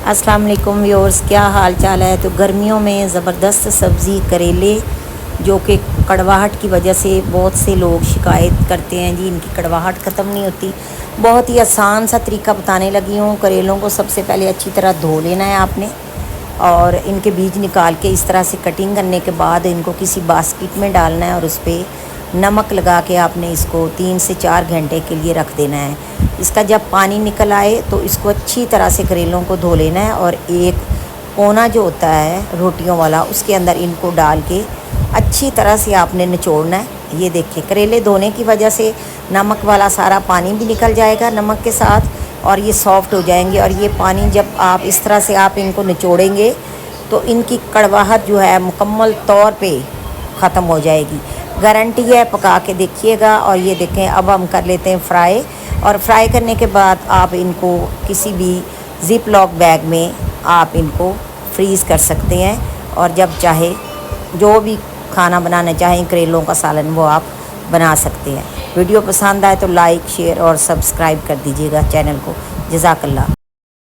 अस्सलाम वालेकुम व्यूअर्स, क्या हाल चाल है। तो गर्मियों में ज़बरदस्त सब्ज़ी करेले, जो कि कड़वाहट की वजह से बहुत से लोग शिकायत करते हैं जी, इनकी कड़वाहट ख़त्म नहीं होती। बहुत ही आसान सा तरीका बताने लगी हूँ। करेलों को सबसे पहले अच्छी तरह धो लेना है आपने, और इनके बीज निकाल के इस तरह से कटिंग करने के बाद इनको किसी बास्केट में डालना है और उस पर नमक लगा के आपने इसको 3 से 4 घंटे के लिए रख देना है। इसका जब पानी निकल आए तो इसको अच्छी तरह से करेलों को धो लेना है, और एक कोना जो होता है रोटियों वाला, उसके अंदर इनको डाल के अच्छी तरह से आपने निचोड़ना है। ये देखिए, करेले धोने की वजह से नमक वाला सारा पानी भी निकल जाएगा नमक के साथ, और ये सॉफ्ट हो जाएंगे। और ये पानी जब आप इस तरह से आप इनको निचोड़ेंगे तो इनकी कड़वाहट जो है मुकम्मल तौर पे ख़त्म हो जाएगी, गारंटी है। पका के देखिएगा। और ये देखें, अब हम कर लेते हैं फ्राई। और फ्राई करने के बाद आप इनको किसी भी ज़िप लॉक बैग में आप इनको फ्रीज़ कर सकते हैं, और जब चाहे जो भी खाना बनाना चाहें, करेलों का सालन, वो आप बना सकते हैं। वीडियो पसंद आए तो लाइक, शेयर और सब्सक्राइब कर दीजिएगा चैनल को। जज़ाकल्लाह।